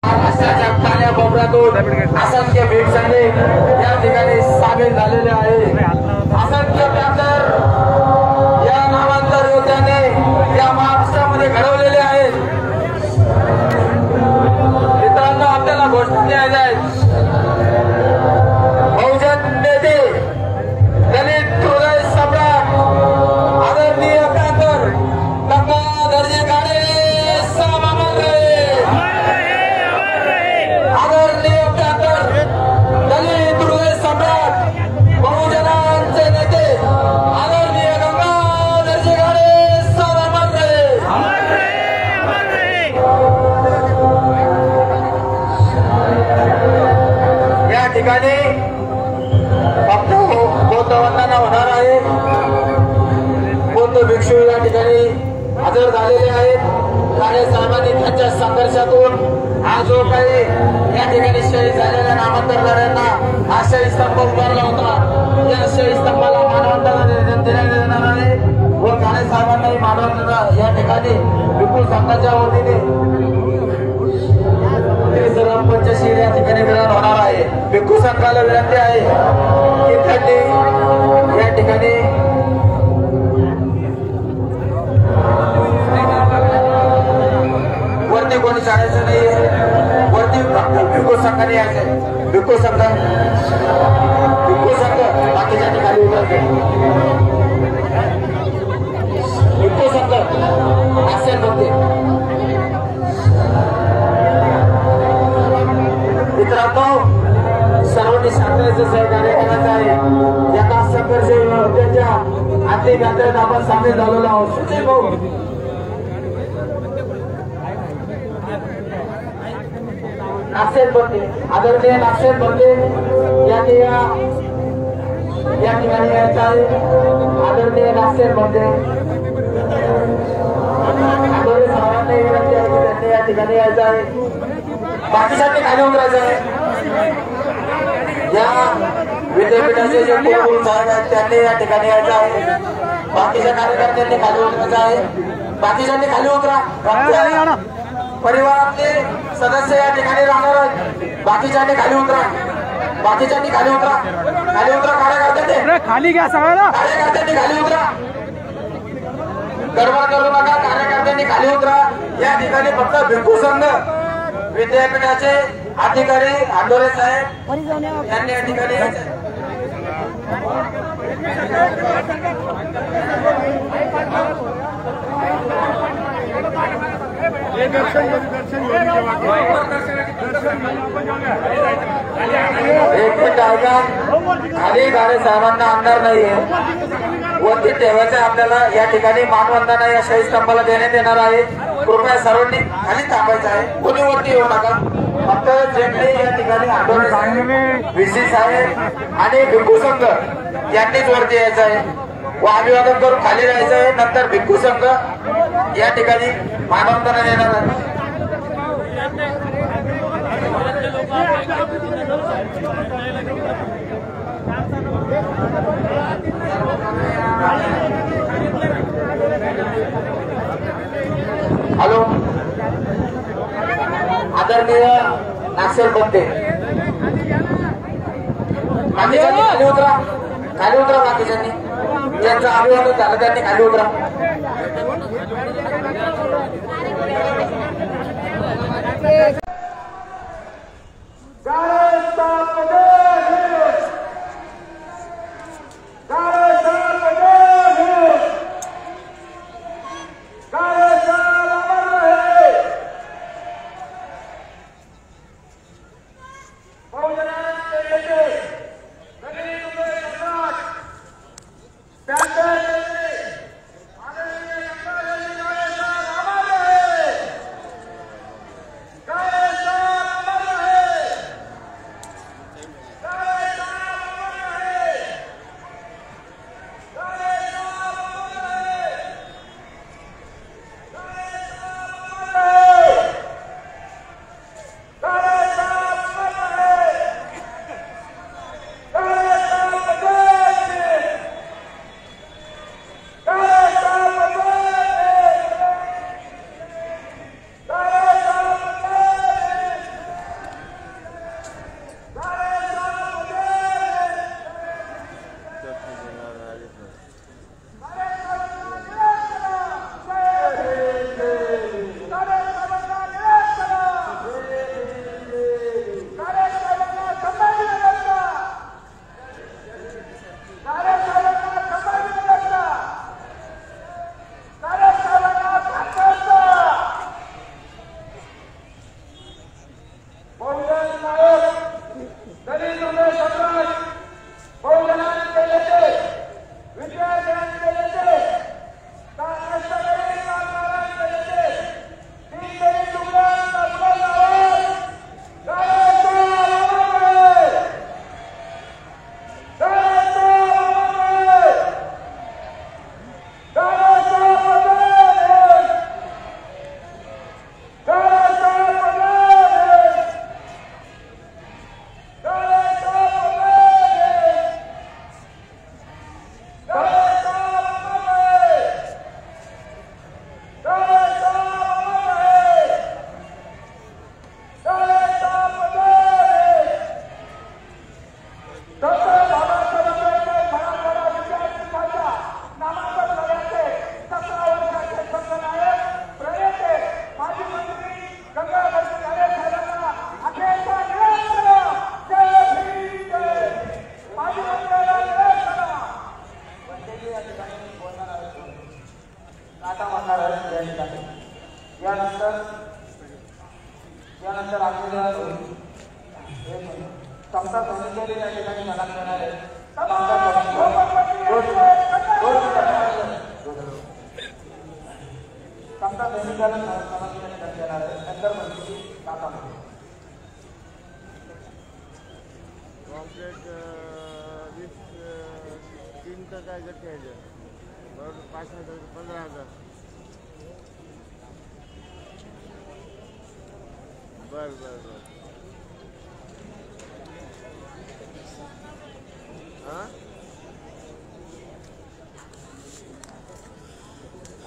महाराष्ट्राच्या कान्या कोपऱ्यातून असंख्य भीड संघे या ठिकाणी सामील झालेले आहे। असंख्य पॅनर या नामांतर योद्ध्याने या महाराष्ट्रामध्ये घडवलेले आहेत। मित्रांनो, आपल्याला घोषणा द्यायच्या आहेत। बहुजन नेते, दलित हृदय सम्राट, आदरणीय पॅनर गंगाधरजी गाडे साहेब अमर रहे। आदरणीय पॅनर दलित हृदय सम्राट, बहुजनांचे नेते आदरणीय गंगाधरजी गाडे साहेब अमर रहे। या ठिकाणी फक्त बौद्धवंदना होणार आहे। बौद्ध भिक्षू या ठिकाणी हजर झालेले आहेत। काळे साहेबांनी त्यांच्या संघर्षातून हा जो काही या ठिकाणी शहीद झालेल्या नामांतर लढ्यांना हा शहीद स्तंभ उभारला होता, या शहीद स्तंभाला मानवंदना देण्यात येणार आहे व काळे साहेबांनाही मानवंदना या ठिकाणी भिक्षू संघाच्या वतीने सर्व पंचशील या ठिकाणी मिळवून होणार आहे। भिक्षू संघाला विनंती आहे की त्यांनी या ठिकाणी वरती कोणी जाण्याचं नाही, वरती भिक्षू संघाने यायचं। भिक्षू संघ बाकीच्या ठिकाणी उतरते। भिक्षू संघ असेल होते। मित्रांनो, सर्वांनी शांततेचं सहकार्य करायचं आहे। या संघर्ष योद्ध्याच्या अंतिम यात्रेत आपण सामील झालेलो आहोत। सुजय भाऊ, नागसेन बंदे, आदरणीय नागसेन बंदे या ठिकाणी यायचं आहे। आदरणीय नागसेन बंदे सर्वांना विनंती आहे की त्यांनी या ठिकाणी यायचं आहे। बाकीसाठी खाली उतरायचं आहे। या विद्यापीठाचे जे कुलगुरू साहेब आहेत त्यांनी या ठिकाणी यायचं आहे। बाकीच्या कार्यकर्त्यांनी खाली उतरायचं आहे। बाकीच्यांनी खाली उतरा। परिवारातले सदस्य या ठिकाणी राहणार आहेत। बाकीच्यांनी खाली उतरा। बाकीच्यांनी खाली उतरा। खाली उतरा कार्यकर्त्यांनी खाली घ्या। सगळ्याला कार्यकर्त्यांनी खाली उतरा। गडबड करू नका। कार्यकर्त्यांनी खाली उतरा। या ठिकाणी फक्त भिक्षू संघ विद्यापीठाचे अधिकारी आंदोले साहेब यांनी या ठिकाणी एक मिनिट ऐका। खाली गाडे साहेबांना आमदार नाहीये, वरती ठेवायचं आपल्याला। या ठिकाणी मानवंदना या शहीद स्तंभाला देण्यात येणार आहे। कृपया सर्वांनी खाली थांबायचं आहे। कोणी वरती येऊ नका। फक्त जेटली या ठिकाणी आंदोलन साहेब, व्हीसी साहेब आणि भिक्षू संघ यांनीच वरती यायचं आहे व अभिवादन करून खाली जायचं आहे। नंतर भिक्षू संघ या ठिकाणी मानवंदना देणार आहे। हॅलो, आदरणीय नागसेन बंदे, बाकीच्यांनी खाली उतरा। खाली उतरा। बाकीच्यांनी ज्यांचं अभिवादन झालं त्यांनी खाली उतरा। Go! त्यानंतर आपल्याला समता सैनिकांनी या ठिकाणी सलाम देणार आहे. समता सैनिकांना सलाम देणार आहे. नंतर म्हणजे काका कॉम्प्लेट 3 का काय गट्टे आहे बरोबर 5,000 15,000 बर बर बर हां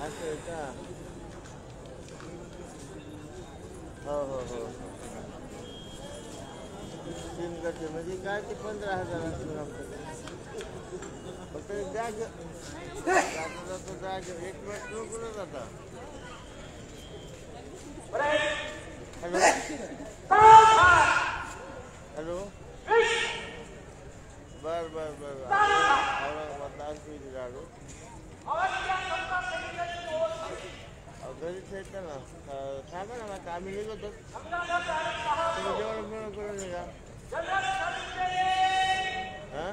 असं आहे का हो हो हो 3 गट्टे म्हणजे काय ते 15,000 असतील आमच्याकडे फक्त जाग जातो जाग 1 मिनिट नको जाता हॅलो हॅलो बर बर बर औरंगाबादला आणखी गाडू घरीच येतं ना थांबा ना आता आम्ही निघतो तुम्ही जेवण मिळून करून निघा हां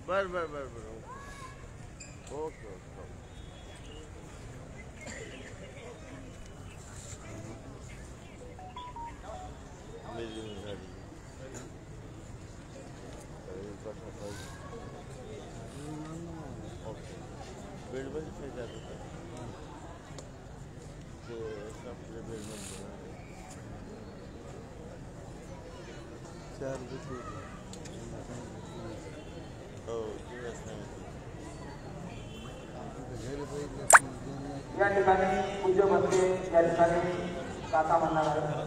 बर बर बर बर ओके ओके ओके बेडमध्ये खायचं ते आपल्या बेडमध्ये 4 दिवस हो या ठिकाणी पूज्य बनते या ठिकाणी काका म्हणणार आहे.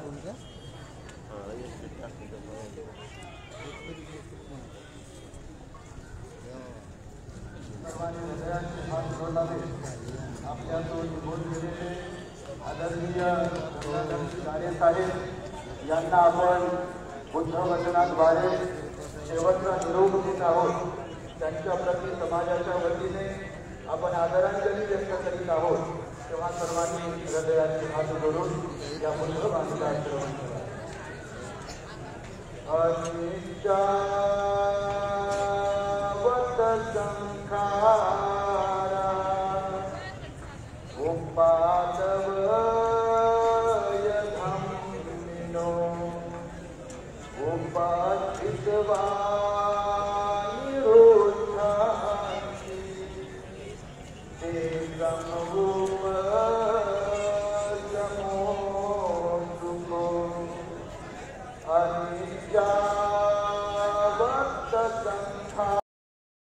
आपल्या तो निघून गेलेले आदरणीय साहेब यांना आपण बुद्ध वचनाद्वारे शेवटचा निरोप देत आहोत. त्यांच्या प्रति समाजाच्या वतीने आपण आदरांजली व्यक्त करीत आहोत. तेव्हा सर्वांनी हृदयाचे हात जोडून या बुद्ध बांधला श्रवण करा. अनित्यावत संखा